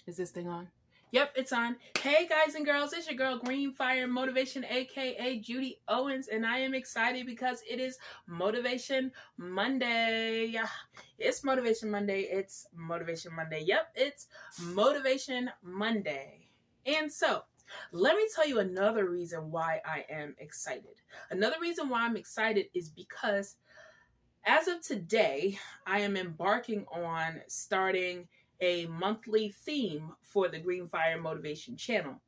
Is this thing on? Yep, it's on. Hey guys and girls, it's your girl Green Fire Motivation, aka Judy Owens, and I am excited because it is Motivation Monday. It's Motivation Monday. It's Motivation Monday. Yep, it's Motivation Monday. And so, let me tell you another reason why I am excited. Another reason why I'm excited is because as of today, I am embarking on starting a monthly theme for the Green Fire Motivation channel.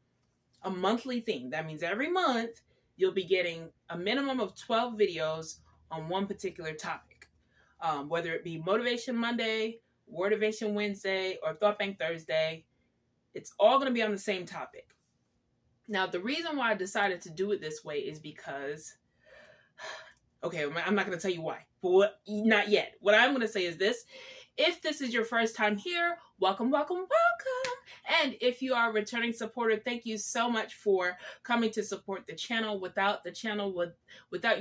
A monthly theme. That means every month you'll be getting a minimum of 12 videos on one particular topic. Whether it be Motivation Monday, Wordivation Wednesday, or Thought Bank Thursday, it's all going to be on the same topic. Now, the reason why I decided to do it this way is because, okay, I'm not going to tell you why, but not yet. What I'm going to say is this. If this is your first time here, welcome, welcome, welcome. And if you are a returning supporter, thank you so much for coming to support the channel. Without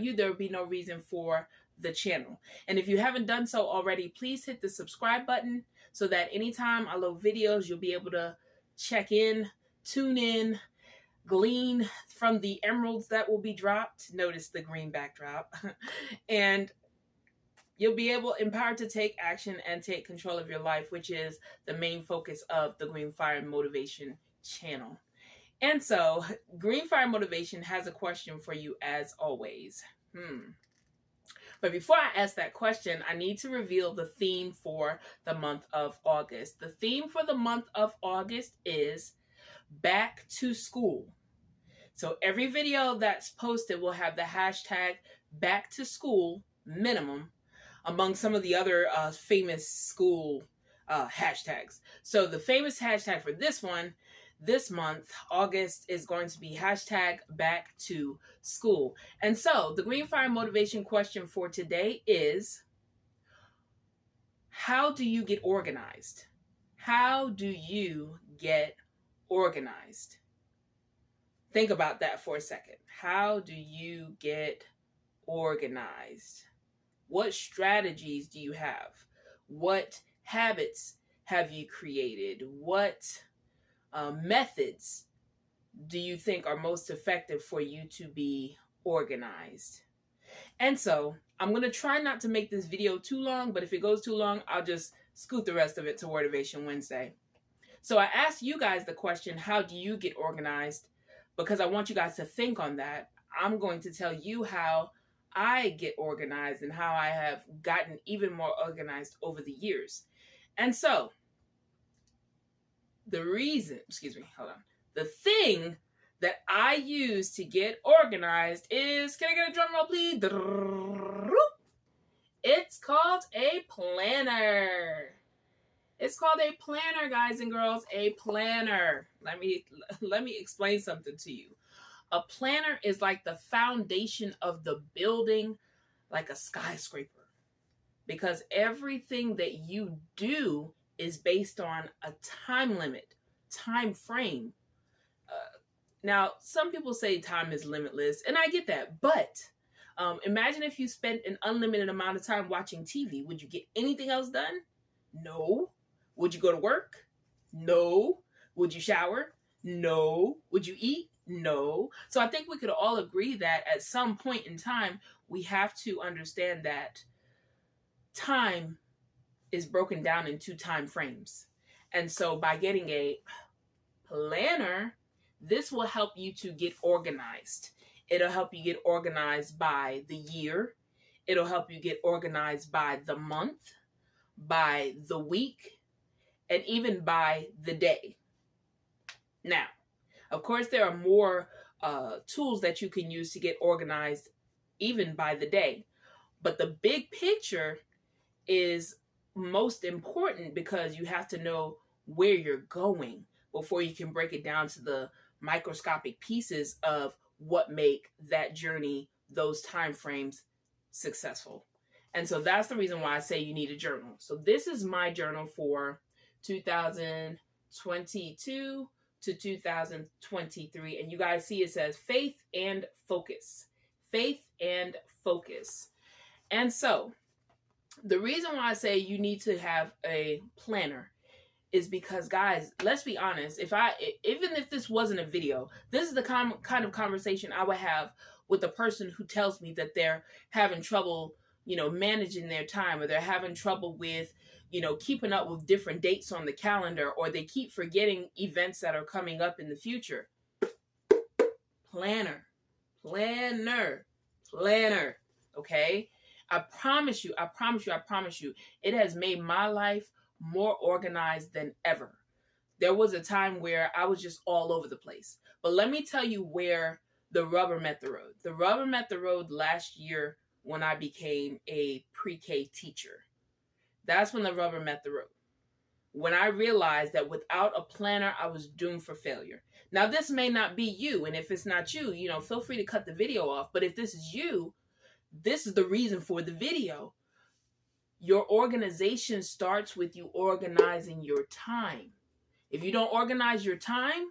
you, there would be no reason for the channel. And if you haven't done so already, please hit the subscribe button so that anytime I load videos, you'll be able to check in, tune in, glean from the emeralds that will be dropped. Notice the green backdrop. And you'll be empowered to take action and take control of your life, which is the main focus of the Green Fire Motivation channel. And so, Green Fire Motivation has a question for you as always. But before I ask that question, I need to reveal the theme for the month of August. The theme for the month of August is back to school. So every video that's posted will have the hashtag back to school minimum among some of the other famous school hashtags. So the famous hashtag for this month, August, is going to be hashtag back to school. And so the Green Fire Motivation question for today is, how do you get organized? How do you get organized? Think about that for a second. How do you get organized? What strategies do you have? What habits have you created? What methods do you think are most effective for you to be organized? And so I'm going to try not to make this video too long, but if it goes too long, I'll just scoot the rest of it to Wordivation Wednesday. So I asked you guys the question, how do you get organized? Because I want you guys to think on that. I'm going to tell you how I get organized and how I have gotten even more organized over the years. And so, the thing that I use to get organized is, can I get a drum roll, please? It's called a planner. It's called a planner, guys and girls, a planner. Let me explain something to you. A planner is like the foundation of the building, like a skyscraper, because everything that you do is based on a time limit, time frame. Now, some people say time is limitless, and I get that, but imagine if you spent an unlimited amount of time watching TV. Would you get anything else done? No. Would you go to work? No. Would you shower? No. Would you eat? No. So I think we could all agree that at some point in time, we have to understand that time is broken down into time frames. And so by getting a planner, this will help you to get organized. It'll help you get organized by the year. It'll help you get organized by the month, by the week, and even by the day. Now, of course, there are more tools that you can use to get organized even by the day. But the big picture is most important because you have to know where you're going before you can break it down to the microscopic pieces of what make that journey, those time frames, successful. And so that's the reason why I say you need a journal. So this is my journal for 2022 to 2023. And you guys see it says faith and focus. Faith and focus. And so the reason why I say you need to have a planner is because, guys, let's be honest. Even if this wasn't a video, this is the kind of conversation I would have with the person who tells me that they're having trouble, managing their time, or they're having trouble with, keeping up with different dates on the calendar, or they keep forgetting events that are coming up in the future. Planner. Okay? I promise you, it has made my life more organized than ever. There was a time where I was just all over the place. But let me tell you where the rubber met the road. The rubber met the road last year when I became a pre-K teacher. That's when the rubber met the road. When I realized that without a planner, I was doomed for failure. Now, this may not be you, and if it's not you, feel free to cut the video off. But if this is you, this is the reason for the video. Your organization starts with you organizing your time. If you don't organize your time,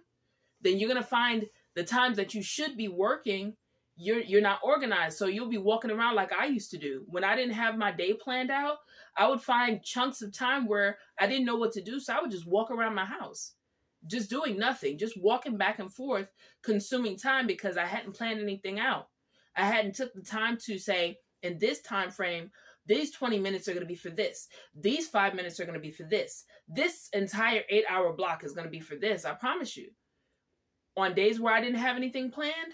then you're going to find the times that you should be working, you're not organized. So you'll be walking around like I used to do. When I didn't have my day planned out, I would find chunks of time where I didn't know what to do. So I would just walk around my house, just doing nothing, just walking back and forth, consuming time because I hadn't planned anything out. I hadn't took the time to say, in this time frame, these 20 minutes are going to be for this. These 5 minutes are going to be for this. This entire 8-hour block is going to be for this. I promise you. On days where I didn't have anything planned,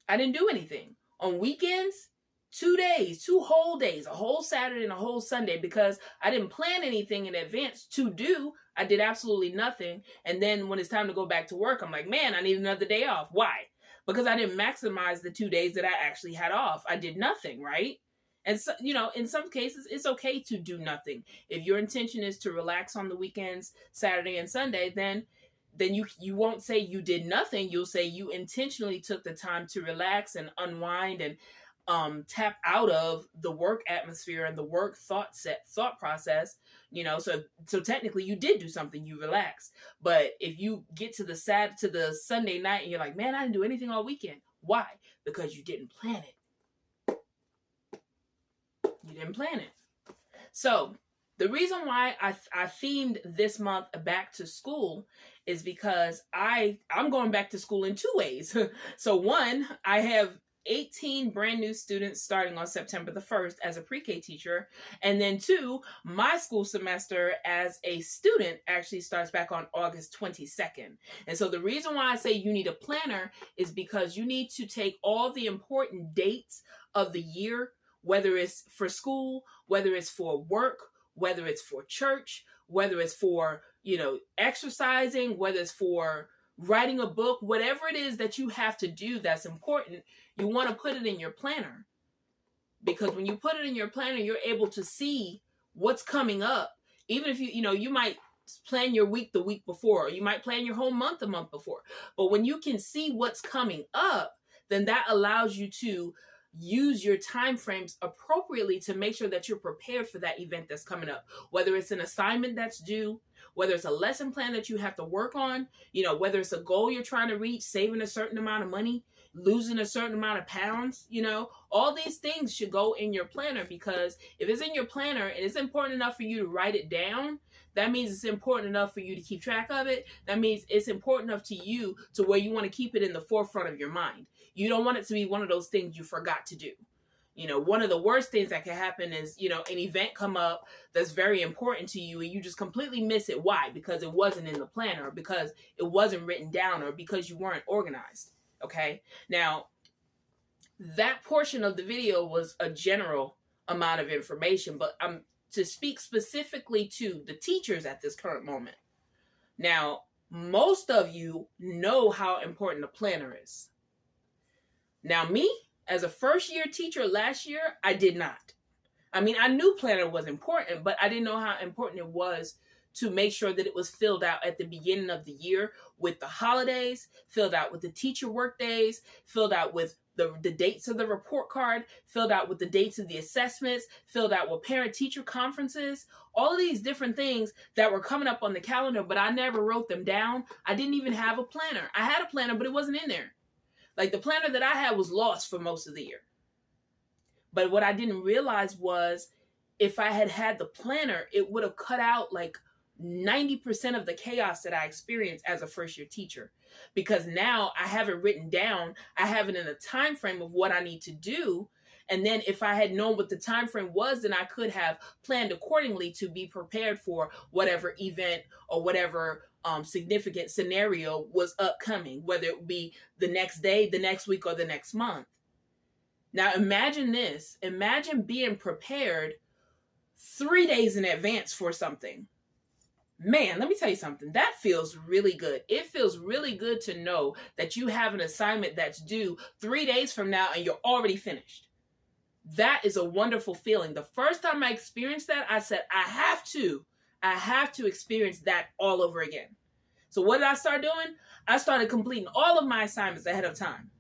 I didn't do anything. On weekends, 2 days, 2 whole days, a whole Saturday and a whole Sunday, because I didn't plan anything in advance to do. I did absolutely nothing. And then when it's time to go back to work, I'm like, man, I need another day off. Why? Because I didn't maximize the 2 days that I actually had off. I did nothing, right? And so, in some cases, it's okay to do nothing. If your intention is to relax on the weekends, Saturday and Sunday, then you won't say you did nothing. You'll say you intentionally took the time to relax and unwind and tap out of the work atmosphere and the work thought process. So technically you did do something. You relaxed. But if you get to the Sunday night and you're like, man, I didn't do anything all weekend. Why? Because you didn't plan it. You didn't plan it. So the reason why I themed this month back to school is because I'm going back to school in 2 ways. So one, I have 18 brand new students starting on September the 1st as a pre-K teacher. And then 2, my school semester as a student actually starts back on August 22nd. And so the reason why I say you need a planner is because you need to take all the important dates of the year, whether it's for school, whether it's for work, whether it's for church, whether it's for, exercising, whether it's for writing a book, whatever it is that you have to do that's important, you want to put it in your planner. Because when you put it in your planner, you're able to see what's coming up. Even if you might plan your week the week before, or you might plan your whole month the month before. But when you can see what's coming up, then that allows you to use your time frames appropriately to make sure that you're prepared for that event that's coming up. Whether it's an assignment that's due, whether it's a lesson plan that you have to work on, whether it's a goal you're trying to reach, saving a certain amount of money, losing a certain amount of pounds, all these things should go in your planner, because if it's in your planner and it's important enough for you to write it down, that means it's important enough for you to keep track of it. That means it's important enough to you to where you want to keep it in the forefront of your mind. You don't want it to be one of those things you forgot to do. One of the worst things that can happen is, an event come up that's very important to you and you just completely miss it. Why? Because it wasn't in the planner, or because it wasn't written down, or because you weren't organized. Okay. Now, that portion of the video was a general amount of information, but I'm to speak specifically to the teachers at this current moment. Now, most of you know how important a planner is. Now, me, as a first-year teacher last year, I did not. I mean, I knew planner was important, but I didn't know how important it was to make sure that it was filled out at the beginning of the year with the holidays, filled out with the teacher work days, filled out with the dates of the report card, filled out with the dates of the assessments, filled out with parent-teacher conferences, all of these different things that were coming up on the calendar, but I never wrote them down. I didn't even have a planner. I had a planner, but it wasn't in there. Like, the planner that I had was lost for most of the year. But what I didn't realize was if I had had the planner, it would have cut out like 90% of the chaos that I experienced as a first year teacher, because now I have it written down. I have it in a time frame of what I need to do. And then if I had known what the time frame was, then I could have planned accordingly to be prepared for whatever event or whatever significant scenario was upcoming, whether it be the next day, the next week, or the next month. Now imagine this. Imagine being prepared 3 days in advance for something. Man, let me tell you something. That feels really good. It feels really good to know that you have an assignment that's due 3 days from now and you're already finished. That is a wonderful feeling. The first time I experienced that, I said, I have to experience that all over again. So what did I start doing? I started completing all of my assignments ahead of time.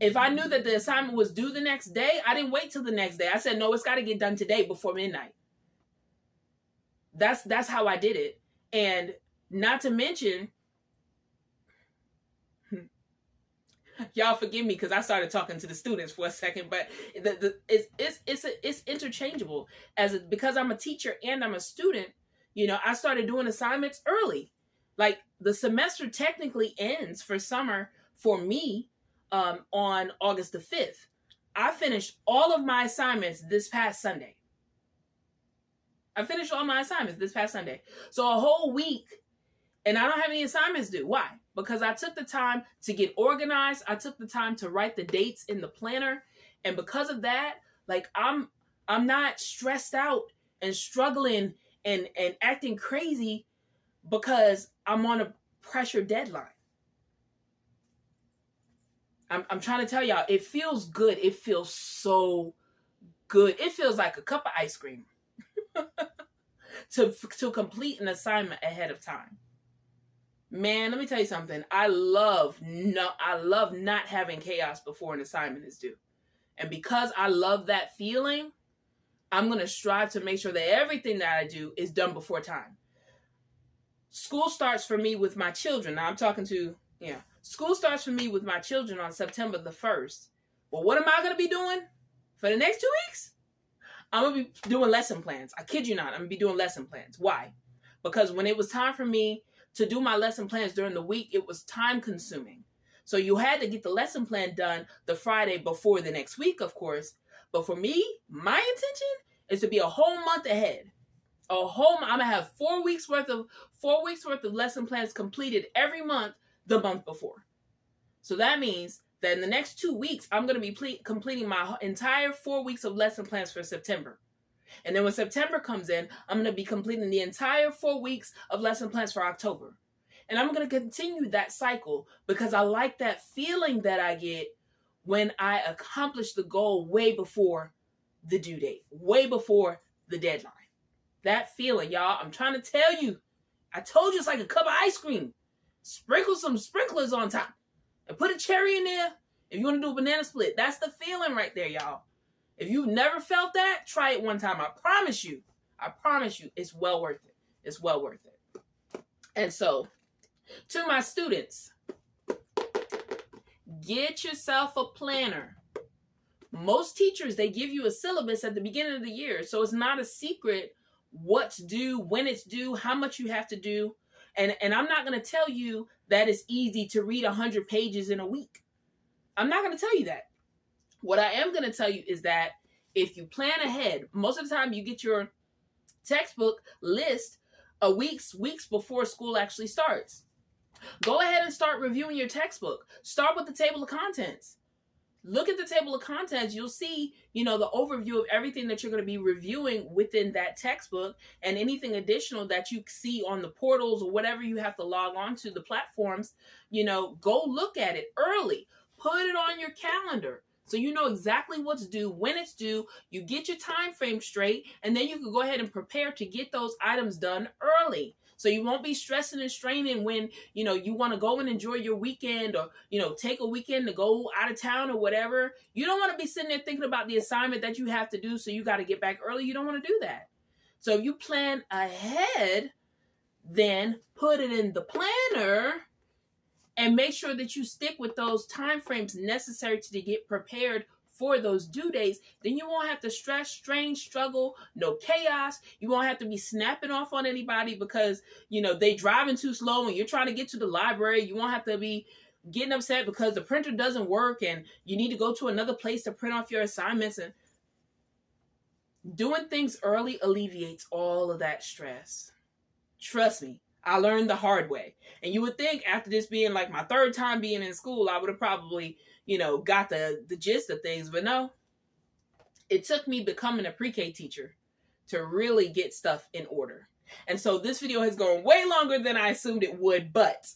If I knew that the assignment was due the next day, I didn't wait till the next day. I said, no, it's got to get done today before midnight. That's how I did it. And not to mention, y'all forgive me because I started talking to the students for a second, but it's interchangeable. Because I'm a teacher and I'm a student, I started doing assignments early. Like the semester technically ends for summer for me on August the 5th. I finished all of my assignments this past Sunday. So a whole week, and I don't have any assignments due. Why? Because I took the time to get organized. I took the time to write the dates in the planner. And because of that, like I'm not stressed out and struggling and acting crazy because I'm on a pressure deadline. I'm trying to tell y'all, it feels good. It feels so good. It feels like a cup of ice cream to complete an assignment ahead of time. Man, let me tell you something. I love not having chaos before an assignment is due. And because I love that feeling, I'm going to strive to make sure that everything that I do is done before time. School starts for me with my children. Now school starts for me with my children on September the 1st. Well, what am I going to be doing for the next 2 weeks? I'm going to be doing lesson plans. I kid you not. I'm going to be doing lesson plans. Why? Because when it was time for me to do my lesson plans during the week, it was time consuming. So you had to get the lesson plan done the Friday before the next week, of course. But for me, my intention is to be a whole month ahead. I'm going to have 4 weeks worth of lesson plans completed every month the month before. So that means that in the next 2 weeks, I'm going to be completing my entire 4 weeks of lesson plans for September. And then when September comes in, I'm going to be completing the entire 4 weeks of lesson plans for October. And I'm going to continue that cycle because I like that feeling that I get when I accomplish the goal way before the due date, way before the deadline. That feeling, y'all, I'm trying to tell you. I told you it's like a cup of ice cream. Sprinkle some sprinklers on top and put a cherry in there. If you want to do a banana split, that's the feeling right there, y'all. If you've never felt that, try it one time. I promise you, it's well worth it. It's well worth it. And so, to my students, get yourself a planner. Most teachers, they give you a syllabus at the beginning of the year. So it's not a secret what's due, when it's due, how much you have to do. And I'm not going to tell you that it's easy to read 100 pages in a week. I'm not going to tell you that. What I am going to tell you is that if you plan ahead, most of the time you get your textbook list weeks before school actually starts. Go ahead and start reviewing your textbook. Start with the table of contents. Look at the table of contents. You'll see, the overview of everything that you're going to be reviewing within that textbook, and anything additional that you see on the portals or whatever you have to log on to the platforms. Go look at it early. Put it on your calendar so you know exactly what's due, when it's due. You get your time frame straight, and then you can go ahead and prepare to get those items done early. So you won't be stressing and straining when, you want to go and enjoy your weekend, or, take a weekend to go out of town or whatever. You don't want to be sitting there thinking about the assignment that you have to do, so you got to get back early. You don't want to do that. So if you plan ahead, then put it in the planner and make sure that you stick with those time frames necessary to get prepared for those due dates, then you won't have to stress, strain, struggle, no chaos. You won't have to be snapping off on anybody because, they driving too slow and you're trying to get to the library. You won't have to be getting upset because the printer doesn't work and you need to go to another place to print off your assignments. And doing things early alleviates all of that stress. Trust me, I learned the hard way. And you would think after this being like my third time being in school, I would have probably, got the gist of things. But no, it took me becoming a pre-K teacher to really get stuff in order. And so this video has gone way longer than I assumed it would, but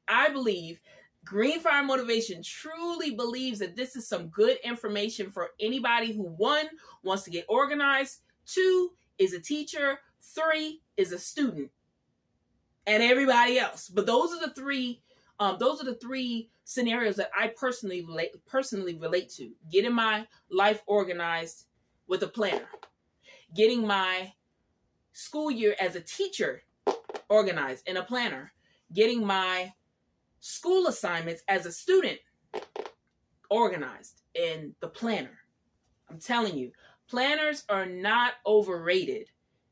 I believe Greenfire Motivation truly believes that this is some good information for anybody who, 1, wants to get organized, 2, is a teacher, 3, is a student, and everybody else. But those are the three scenarios that I personally relate to. Getting my life organized with a planner. Getting my school year as a teacher organized in a planner. Getting my school assignments as a student organized in the planner. I'm telling you, planners are not overrated.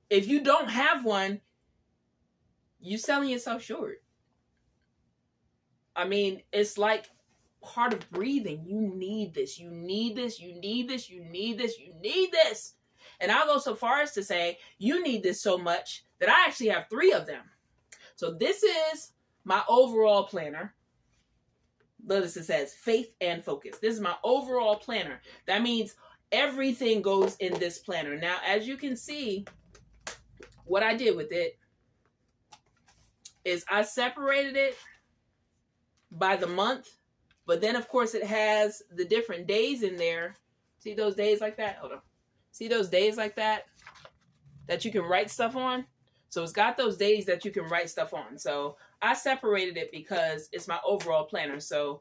If you don't have one, you're selling yourself short. I mean, it's like part of breathing. You need this. You need this. You need this. You need this. You need this. And I'll go so far as to say, you need this so much that I actually have 3 of them. So this is my overall planner. Notice it says faith and focus. This is my overall planner. That means everything goes in this planner. Now, as you can see, what I did with it is I separated it by the month, but then of course it has the different days in there. See those days like that? Hold on. See those days like that you can write stuff on? So it's got those days that you can write stuff on. So I separated it because it's my overall planner. So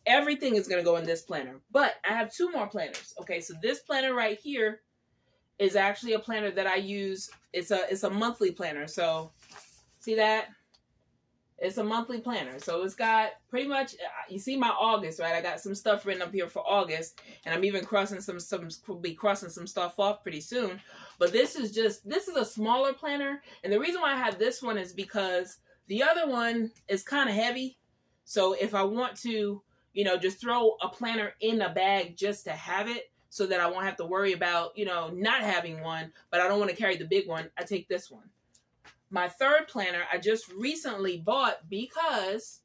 everything is going to go in this planner. But I have 2 more planners. Okay, so this planner right here is actually a planner that I use. It's a monthly planner. So see that? It's a monthly planner. So it's got pretty much, you see my August, right? I got some stuff written up here for August, and I'm even crossing some stuff off pretty soon. But this is a smaller planner. And the reason why I have this one is because the other one is kind of heavy. So if I want to, just throw a planner in a bag just to have it so that I won't have to worry about, not having one, but I don't want to carry the big one, I take this one. My third planner I just recently bought because,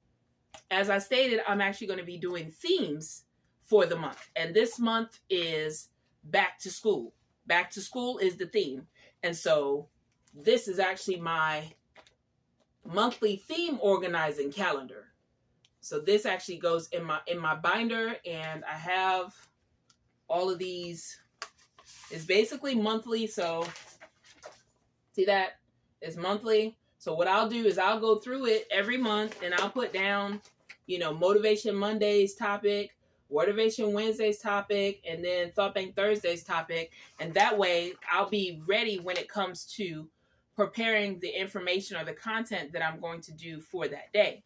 as I stated, I'm actually going to be doing themes for the month. And this month is back to school. Back to school is the theme. And so this is actually my monthly theme organizing calendar. So this actually goes in my binder, and I have all of these. It's basically monthly. So see that? It's monthly. So what I'll do is I'll go through it every month and I'll put down, Motivation Monday's topic, Wordivation Wednesday's topic, and then Thought Bank Thursday's topic. And that way I'll be ready when it comes to preparing the information or the content that I'm going to do for that day.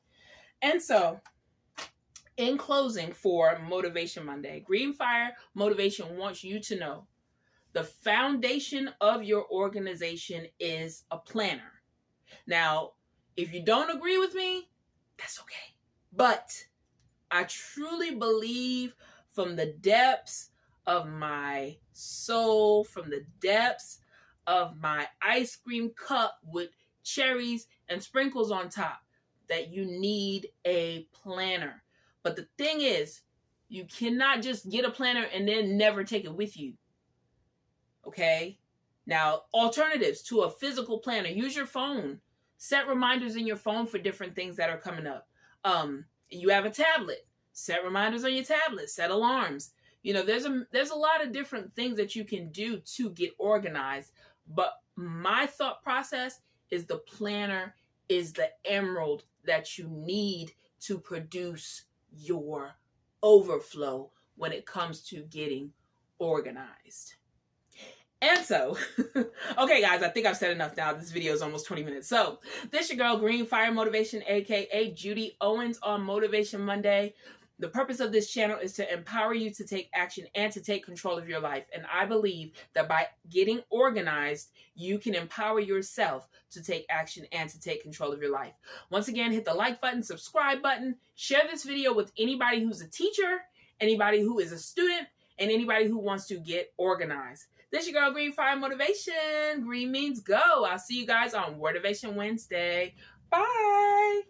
And so in closing for Motivation Monday, Greenfire Motivation wants you to know the foundation of your organization is a planner. Now, if you don't agree with me, that's okay. But I truly believe from the depths of my soul, from the depths of my ice cream cup with cherries and sprinkles on top, that you need a planner. But the thing is, you cannot just get a planner and then never take it with you. Okay? Now, alternatives to a physical planner. Use your phone. Set reminders in your phone for different things that are coming up. You have a tablet. Set reminders on your tablet. Set alarms. There's a lot of different things that you can do to get organized. But my thought process is the planner is the emerald that you need to produce your overflow when it comes to getting organized. And so, okay guys, I think I've said enough now. This video is almost 20 minutes. So, this your girl, Greenfire Motivation, aka Judy Owens on Motivation Monday. The purpose of this channel is to empower you to take action and to take control of your life. And I believe that by getting organized, you can empower yourself to take action and to take control of your life. Once again, hit the like button, subscribe button, share this video with anybody who's a teacher, anybody who is a student, and anybody who wants to get organized. This is your girl, Green Fire Motivation. Green means go. I'll see you guys on Wordivation Wednesday. Bye.